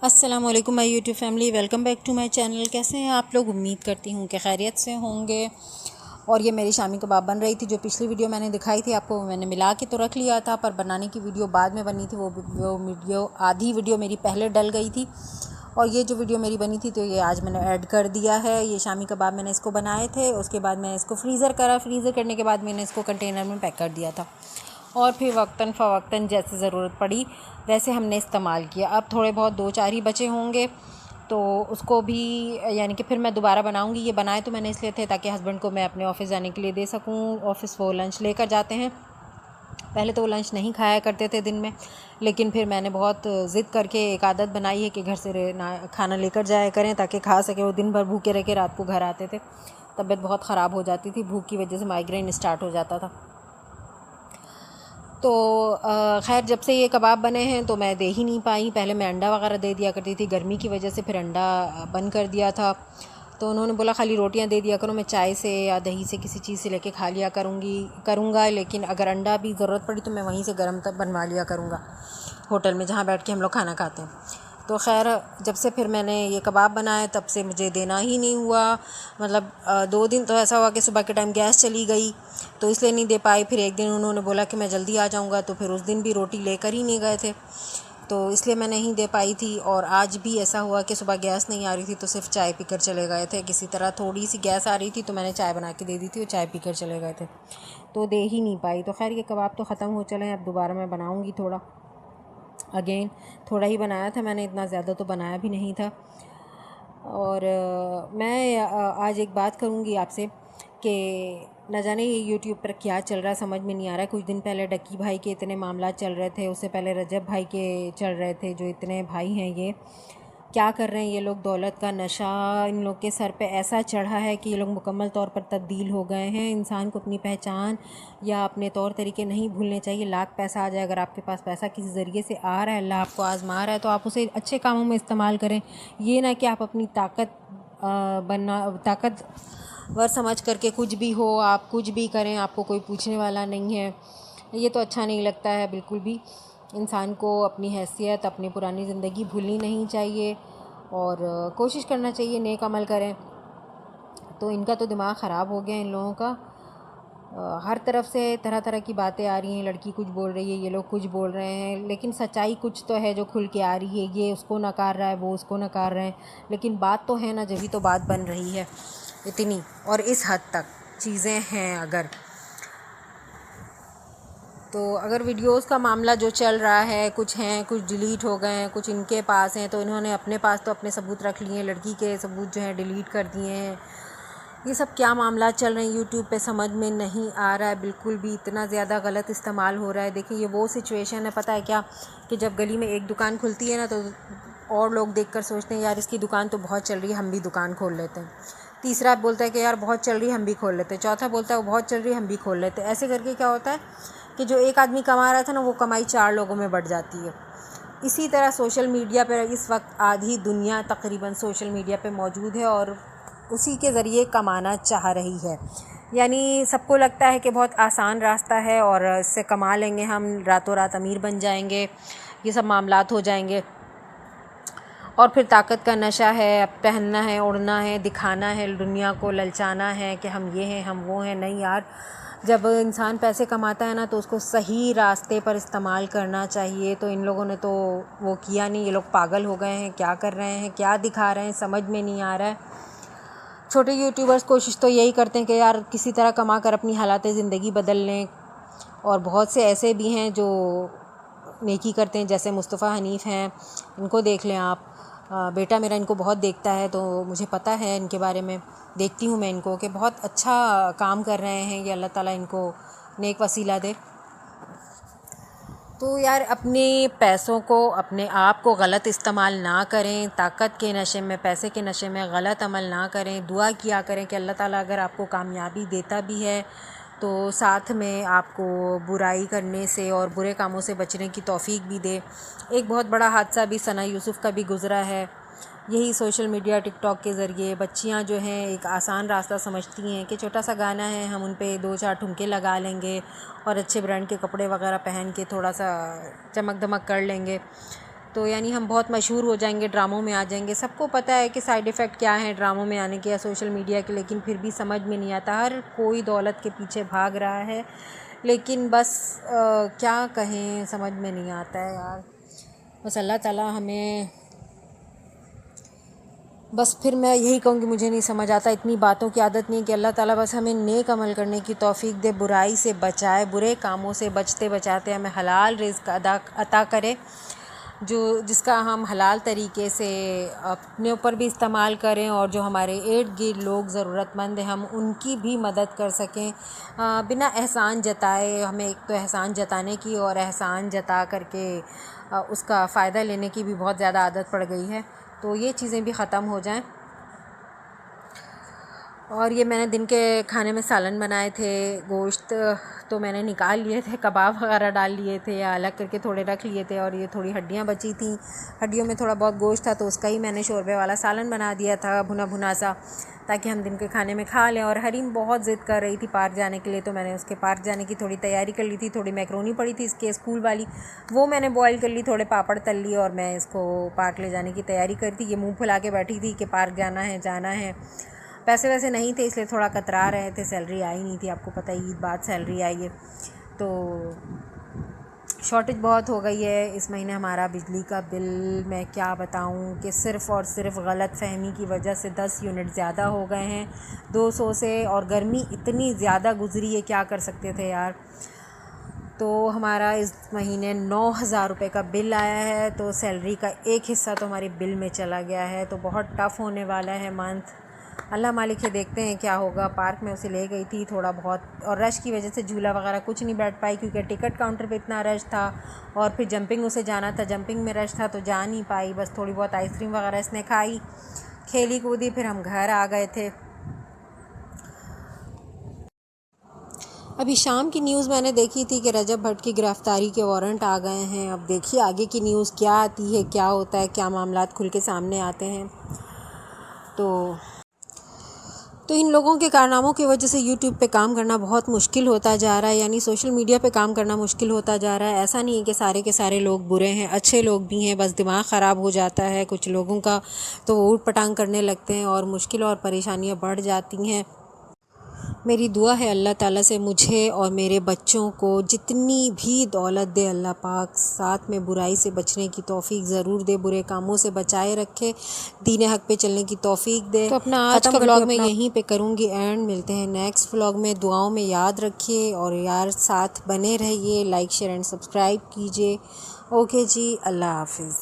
अस्सलाम वालेकुम my YouTube family, welcome back to my channel. कैसे हैं आप लोग? उम्मीद करती हूँ कि खैरियत से होंगे। और ये मेरी शामी कबाब बन रही थी। जो पिछली वीडियो मैंने दिखाई थी आपको, मैंने मिला के तो रख लिया था, पर बनाने की वीडियो बाद में बनी थी। वो वीडियो आधी वीडियो मेरी पहले डल गई थी, और ये जो वीडियो मेरी बनी थी तो ये आज मैंने ऐड कर दिया है। ये शामी कबाब मैंने इसको बनाए थे, उसके बाद मैंने इसको फ्रीज़र करने के बाद मैंने इसको कंटेनर में पैक कर दिया था, और फिर वक्तन फ़वक्तन जैसे ज़रूरत पड़ी वैसे हमने इस्तेमाल किया। अब थोड़े बहुत 2-4 ही बचे होंगे, तो उसको भी यानी कि फिर मैं दोबारा बनाऊंगी। ये बनाए तो मैंने इसलिए थे ताकि हस्बैंड को मैं अपने ऑफ़िस जाने के लिए दे सकूं। ऑफ़िस वो लंच लेकर जाते हैं। पहले तो वो लंच नहीं खाया करते थे दिन में, लेकिन फिर मैंने बहुत ज़िद करके एक आदत बनाई है कि घर से खाना लेकर जाया करें ताकि खा सके। वो दिन भर भूखे रह के रात को घर आते थे। तबीयत बहुत ख़राब हो जाती थी, भूख की वजह से माइग्रेन स्टार्ट हो जाता था। तो खैर जब से ये कबाब बने हैं तो मैं दे ही नहीं पाई। पहले मैं अंडा वगैरह दे दिया करती थी, गर्मी की वजह से फिर अंडा बंद कर दिया था। तो उन्होंने बोला खाली रोटियां दे दिया करो, मैं चाय से या दही से किसी चीज़ से लेके खा लिया करूँगा, लेकिन अगर अंडा भी ज़रूरत पड़ी तो मैं वहीं से गर्म तक बनवा लिया करूँगा, होटल में जहाँ बैठ के हम लोग खाना खाते हैं। तो खैर जब से फिर मैंने ये कबाब बनाए तब से मुझे देना ही नहीं हुआ। मतलब 2 दिन तो ऐसा हुआ कि सुबह के टाइम गैस चली गई तो इसलिए नहीं दे पाई। फिर एक दिन उन्होंने बोला कि मैं जल्दी आ जाऊँगा, तो फिर उस दिन भी रोटी लेकर ही नहीं गए थे, तो इसलिए मैं नहीं दे पाई थी। और आज भी ऐसा हुआ कि सुबह गैस नहीं आ रही थी तो सिर्फ चाय पीकर चले गए थे। किसी तरह थोड़ी सी गैस आ रही थी तो मैंने चाय बना के दे दी थी, वो चाय पीकर चले गए थे, तो दे ही नहीं पाई। तो खैर ये कबाब तो ख़त्म हो चले हैं। अब दोबारा मैं बनाऊँगी अगेन। थोड़ा ही बनाया था मैंने, इतना ज़्यादा तो बनाया भी नहीं था। और मैं आज एक बात करूँगी आपसे कि न जाने ये यूट्यूब पर क्या चल रहा है, समझ में नहीं आ रहा है। कुछ दिन पहले डक्की भाई के इतने मामला चल रहे थे, उससे पहले रजब भाई के चल रहे थे। जो इतने भाई हैं ये क्या कर रहे हैं, ये लोग दौलत का नशा इन लोग के सर पे ऐसा चढ़ा है कि ये लोग मुकम्मल तौर पर तब्दील हो गए हैं। इंसान को अपनी पहचान या अपने तौर तरीके नहीं भूलने चाहिए। लाख पैसा आ जाए, अगर आपके पास पैसा किसी ज़रिए से आ रहा है, अल्लाह आपको आज़मा रहा है, तो आप उसे अच्छे कामों में इस्तेमाल करें। ये ना कि आप अपनी ताकतवर समझ करके कुछ भी हो, आप कुछ भी करें, आपको कोई पूछने वाला नहीं है। ये तो अच्छा नहीं लगता है बिल्कुल भी। इंसान को अपनी हैसियत, अपनी पुरानी ज़िंदगी भूलनी नहीं चाहिए, और कोशिश करना चाहिए नेक अमल करें। तो इनका तो दिमाग ख़राब हो गया इन लोगों का। हर तरफ से तरह तरह की बातें आ रही हैं। लड़की कुछ बोल रही है, ये लोग कुछ बोल रहे हैं, लेकिन सच्चाई कुछ तो है जो खुल के आ रही है। ये उसको नकार रहा है, वो उसको नकार रहे हैं, लेकिन बात तो है ना, जब भी तो बात बन रही है इतनी। और इस हद तक चीज़ें हैं। अगर वीडियोस का मामला जो चल रहा है, कुछ हैं, कुछ डिलीट हो गए हैं, कुछ इनके पास हैं, तो इन्होंने अपने पास तो अपने सबूत रख लिए हैं, लड़की के सबूत जो हैं डिलीट कर दिए हैं। ये सब क्या मामला चल रहे हैं यूट्यूब पे, समझ में नहीं आ रहा है बिल्कुल भी। इतना ज़्यादा गलत इस्तेमाल हो रहा है। देखिए ये वो सिचुएशन है, पता है क्या, कि जब गली में एक दुकान खुलती है ना, तो और लोग देखकर सोचते हैं यार इसकी दुकान तो बहुत चल रही है, हम भी दुकान खोल लेते हैं। तीसरा बोलता है कि यार बहुत चल रही है, हम भी खोल लेते हैं। चौथा बोलता है वो बहुत चल रही है, हम भी खोल लेते हैं। ऐसे करके क्या होता है कि जो एक आदमी कमा रहा था ना, वो कमाई 4 लोगों में बढ़ जाती है। इसी तरह सोशल मीडिया पर इस वक्त आधी दुनिया तकरीबन सोशल मीडिया पे मौजूद है और उसी के ज़रिए कमाना चाह रही है। यानी सबको लगता है कि बहुत आसान रास्ता है और इससे कमा लेंगे, हम रातों रात अमीर बन जाएंगे, ये सब मामलात हो जाएंगे। और फिर ताकत का नशा है, पहनना है, उड़ना है, दिखाना है, दुनिया को ललचाना है कि हम ये हैं, हम वो हैं। नहीं यार, जब इंसान पैसे कमाता है ना, तो उसको सही रास्ते पर इस्तेमाल करना चाहिए। तो इन लोगों ने तो वो किया नहीं। ये लोग पागल हो गए हैं, क्या कर रहे हैं, क्या दिखा रहे हैं, समझ में नहीं आ रहा है। छोटे यूट्यूबर्स कोशिश तो यही करते हैं कि यार किसी तरह कमा कर अपनी हालात ज़िंदगी बदल लें, और बहुत से ऐसे भी हैं जो नेकी करते हैं, जैसे मुस्तफ़ा हनीफ़ हैं, इनको देख लें आप। बेटा मेरा इनको बहुत देखता है, तो मुझे पता है इनके बारे में, देखती हूँ मैं इनको कि बहुत अच्छा काम कर रहे हैं। ये अल्लाह ताला इनको नेक वसीला दे। तो यार अपने पैसों को, अपने आप को गलत इस्तेमाल ना करें। ताकत के नशे में, पैसे के नशे में गलत अमल ना करें। दुआ किया करें कि अल्लाह ताला अगर आपको कामयाबी देता भी है तो साथ में आपको बुराई करने से और बुरे कामों से बचने की तौफीक भी दे। एक बहुत बड़ा हादसा भी सना यूसुफ़ का भी गुज़रा है। यही सोशल मीडिया, टिकटॉक के ज़रिए बच्चियां जो हैं एक आसान रास्ता समझती हैं कि छोटा सा गाना है, हम उन पे 2-4 ठुमके लगा लेंगे और अच्छे ब्रांड के कपड़े वगैरह पहन के थोड़ा सा चमक दमक कर लेंगे, तो यानी हम बहुत मशहूर हो जाएंगे, ड्रामों में आ जाएंगे। सबको पता है कि साइड इफ़ेक्ट क्या है ड्रामों में आने के या सोशल मीडिया के, लेकिन फिर भी समझ में नहीं आता। हर कोई दौलत के पीछे भाग रहा है, लेकिन बस क्या कहें, समझ में नहीं आता है यार। बस अल्लाह ताला हमें, बस फिर मैं यही कहूँगी, मुझे नहीं समझ आता, इतनी बातों की आदत नहीं कि अल्लाह ताला बस हमें नेक अमल करने की तौफीक दे, बुराई से बचाए, बुरे कामों से बचते बचाते हमें हलाल रिज़्क अता करे, जो जिसका हम हलाल तरीके से अपने ऊपर भी इस्तेमाल करें, और जो हमारे इर्द गिर्द लोग ज़रूरतमंद हैं हम उनकी भी मदद कर सकें बिना एहसान जताए। हमें एक तो एहसान जताने की और एहसान जता करके उसका फ़ायदा लेने की भी बहुत ज़्यादा आदत पड़ गई है, तो ये चीज़ें भी ख़त्म हो जाएं। और ये मैंने दिन के खाने में सालन बनाए थे, गोश्त तो मैंने निकाल लिए थे, कबाब वगैरह डाल लिए थे या अलग करके थोड़े रख लिए थे, और ये थोड़ी हड्डियाँ बची थी, हड्डियों में थोड़ा बहुत गोश्त था, तो उसका ही मैंने शोरबे वाला सालन बना दिया था, भुना भुना सा, ताकि हम दिन के खाने में खा लें। और हरीम बहुत ज़िद कर रही थी पार्क जाने के लिए, तो मैंने उसके पार्क जाने की थोड़ी तैयारी कर ली थी। थोड़ी मैक्रोनी पड़ी थी इसके स्कूल वाली, वो मैंने बॉयल कर ली, थोड़े पापड़ तल लिए, और मैं इसको पार्क ले जाने की तैयारी कर थी। ये मुँह फुला के बैठी थी कि पार्क जाना है जाना है। पैसे वैसे नहीं थे इसलिए थोड़ा कतरा रहे थे, सैलरी आई नहीं थी, आपको पता ही, ईद बाद सैलरी आई है, तो शॉर्टेज बहुत हो गई है इस महीने। हमारा बिजली का बिल मैं क्या बताऊं कि सिर्फ़ और सिर्फ गलत फहमी की वजह से 10 यूनिट ज़्यादा हो गए हैं 200 से, और गर्मी इतनी ज़्यादा गुजरी है, क्या कर सकते थे यार। तो हमारा इस महीने 9,000 रुपये का बिल आया है, तो सैलरी का एक हिस्सा तो हमारे बिल में चला गया है, तो बहुत टफ़ होने वाला है मंथ। अल्लाह मालिक है, देखते हैं क्या होगा। पार्क में उसे ले गई थी थोड़ा बहुत, और रश की वजह से झूला वगैरह कुछ नहीं बैठ पाई, क्योंकि टिकट काउंटर पे इतना रश था, और फिर जंपिंग उसे जाना था, जंपिंग में रश था, तो जा नहीं पाई। बस थोड़ी बहुत आइसक्रीम वगैरह इसने खाई, खेली कूदी, फिर हम घर आ गए थे। अभी शाम की न्यूज़ मैंने देखी थी कि रजब भट्ट की गिरफ़्तारी के वारंट आ गए हैं। अब देखिए आगे की न्यूज़ क्या आती है, क्या होता है, क्या मामलात खुल के सामने आते हैं। तो इन लोगों के कारनामों की वजह से यूट्यूब पे काम करना बहुत मुश्किल होता जा रहा है, यानी सोशल मीडिया पे काम करना मुश्किल होता जा रहा है। ऐसा नहीं है कि सारे के सारे लोग बुरे हैं, अच्छे लोग भी हैं, बस दिमाग ख़राब हो जाता है कुछ लोगों का, तो वो ऊट पटांग करने लगते हैं और मुश्किल और परेशानियाँ बढ़ जाती हैं। मेरी दुआ है अल्लाह ताला से मुझे और मेरे बच्चों को जितनी भी दौलत दे अल्लाह पाक, साथ में बुराई से बचने की तौफीक ज़रूर दे, बुरे कामों से बचाए रखे, दीन हक़ पे चलने की तौफीक दे। तो अपना आज का व्लॉग मैं यहीं पे करूँगी एंड, मिलते हैं नेक्स्ट व्लॉग में। दुआओं में याद रखिए और यार साथ बने रहिए, लाइक शेयर एंड सब्सक्राइब कीजिए। ओके जी, अल्लाह हाफिज़।